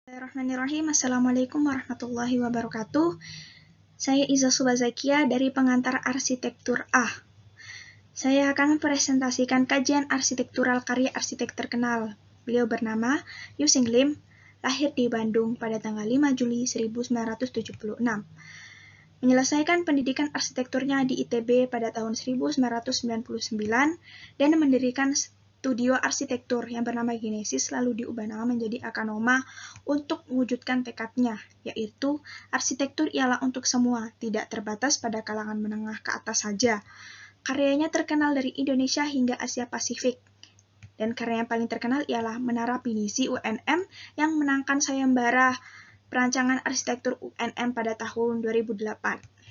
Bismillahirrahmanirrahim. Assalamualaikum warahmatullahi wabarakatuh. Saya Iza Subazakia dari pengantar arsitektur A. Saya akan mempresentasikan kajian arsitektural karya arsitek terkenal. Beliau bernama Yusing Lim, lahir di Bandung pada tanggal 5 Juli 1976. Menyelesaikan pendidikan arsitekturnya di ITB pada tahun 1999 dan mendirikan studio arsitektur yang bernama Genesis lalu diubah nama menjadi Akanoma untuk mewujudkan tekadnya, yaitu arsitektur ialah untuk semua, tidak terbatas pada kalangan menengah ke atas saja. Karyanya terkenal dari Indonesia hingga Asia Pasifik. Dan karya yang paling terkenal ialah Menara Pinisi UNM yang menangkan sayembara perancangan arsitektur UNM pada tahun 2008.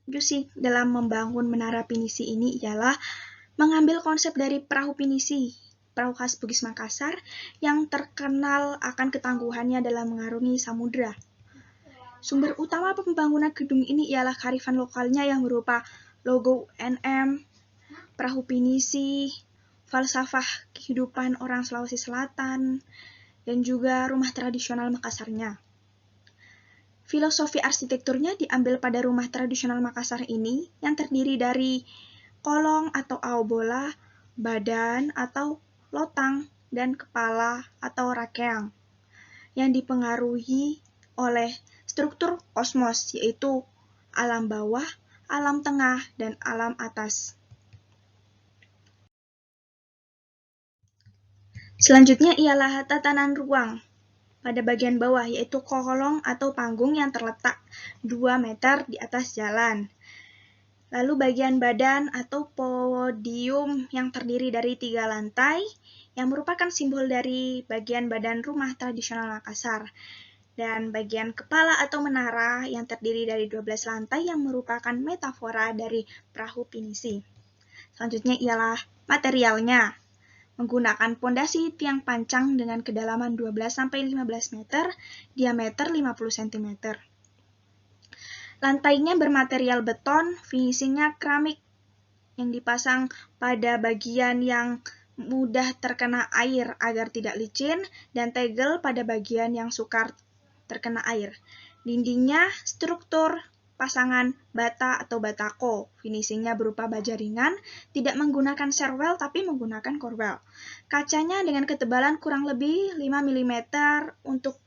Yusing dalam membangun Menara Pinisi ini ialah mengambil konsep dari perahu pinisi, perahu khas Bugis Makassar, yang terkenal akan ketangguhannya dalam mengarungi samudra. Sumber utama pembangunan gedung ini ialah kearifan lokalnya yang berupa logo UNM, perahu pinisi, falsafah kehidupan orang Sulawesi Selatan, dan juga rumah tradisional Makassarnya. Filosofi arsitekturnya diambil pada rumah tradisional Makassar ini yang terdiri dari kolong atau aobola, badan atau lotang, dan kepala atau rakeang yang dipengaruhi oleh struktur kosmos, yaitu alam bawah, alam tengah, dan alam atas. Selanjutnya ialah tatanan ruang pada bagian bawah, yaitu kolong atau panggung yang terletak 2 meter di atas jalan. Lalu bagian badan atau podium yang terdiri dari 3 lantai, yang merupakan simbol dari bagian badan rumah tradisional Makassar. Dan bagian kepala atau menara yang terdiri dari 12 lantai yang merupakan metafora dari perahu pinisi. Selanjutnya ialah materialnya. Menggunakan pondasi tiang pancang dengan kedalaman 12-15 meter, diameter 50 cm. Lantainya bermaterial beton, finishingnya keramik yang dipasang pada bagian yang mudah terkena air agar tidak licin, dan tegel pada bagian yang sukar terkena air. Dindingnya struktur pasangan bata atau batako, finishingnya berupa baja ringan, tidak menggunakan serwel tapi menggunakan korwel. Kacanya dengan ketebalan kurang lebih 5 mm untuk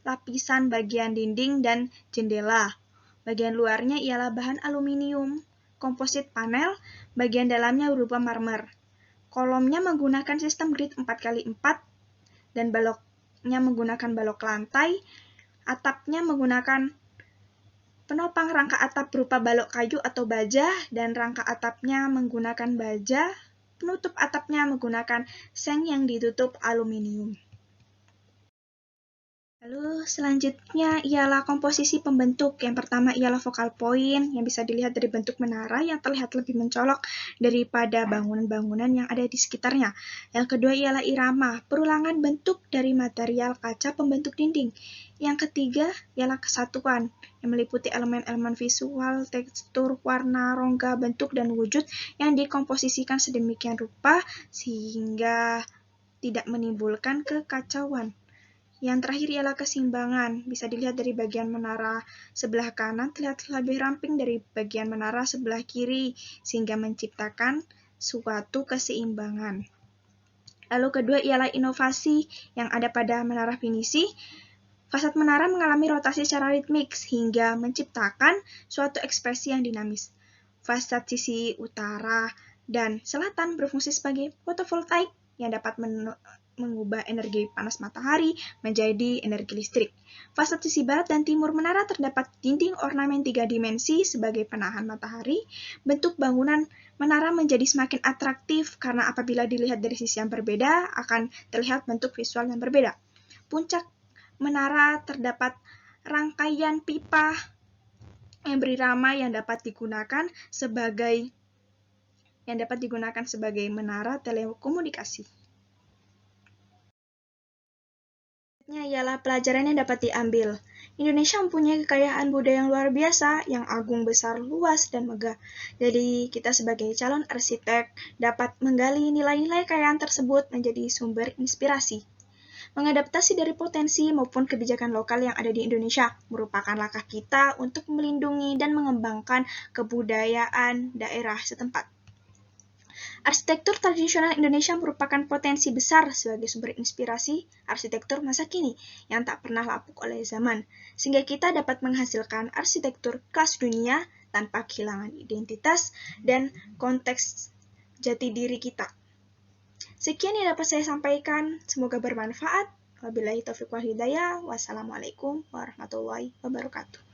lapisan bagian dinding dan jendela. Bagian luarnya ialah bahan aluminium, komposit panel, bagian dalamnya berupa marmer. Kolomnya menggunakan sistem grid 4x4 dan baloknya menggunakan balok lantai. Atapnya menggunakan penopang rangka atap berupa balok kayu atau baja, dan rangka atapnya menggunakan baja. Penutup atapnya menggunakan seng yang ditutup aluminium. Lalu selanjutnya ialah komposisi pembentuk. Yang pertama ialah focal point yang bisa dilihat dari bentuk menara yang terlihat lebih mencolok daripada bangunan-bangunan yang ada di sekitarnya. Yang kedua ialah irama, perulangan bentuk dari material kaca pembentuk dinding. Yang ketiga ialah kesatuan yang meliputi elemen-elemen visual, tekstur, warna, rongga, bentuk, dan wujud yang dikomposisikan sedemikian rupa sehingga tidak menimbulkan kekacauan. Yang terakhir ialah keseimbangan. Bisa dilihat dari bagian menara sebelah kanan terlihat lebih ramping dari bagian menara sebelah kiri, sehingga menciptakan suatu keseimbangan. Lalu kedua ialah inovasi yang ada pada menara Pinisi. Fasad menara mengalami rotasi secara ritmik sehingga menciptakan suatu ekspresi yang dinamis. Fasad sisi utara dan selatan berfungsi sebagai fotovoltaik yang dapat mengubah energi panas matahari menjadi energi listrik. Fasad sisi barat dan timur menara terdapat dinding ornamen 3 dimensi sebagai penahan matahari. Bentuk bangunan menara menjadi semakin atraktif karena apabila dilihat dari sisi yang berbeda akan terlihat bentuk visual yang berbeda. Puncak menara terdapat rangkaian pipa yang berirama yang dapat digunakan sebagai menara telekomunikasi. Ialah pelajaran yang dapat diambil. Indonesia mempunyai kekayaan budaya yang luar biasa, yang agung, besar, luas, dan megah. Jadi, kita sebagai calon arsitek dapat menggali nilai-nilai kekayaan tersebut menjadi sumber inspirasi. Mengadaptasi dari potensi maupun kebijakan lokal yang ada di Indonesia merupakan langkah kita untuk melindungi dan mengembangkan kebudayaan daerah setempat. Arsitektur tradisional Indonesia merupakan potensi besar sebagai sumber inspirasi arsitektur masa kini yang tak pernah lapuk oleh zaman, sehingga kita dapat menghasilkan arsitektur kelas dunia tanpa kehilangan identitas dan konteks jati diri kita. Sekian yang dapat saya sampaikan, semoga bermanfaat. Wabillahi taufiq wal hidayah. Wassalamualaikum warahmatullahi wabarakatuh.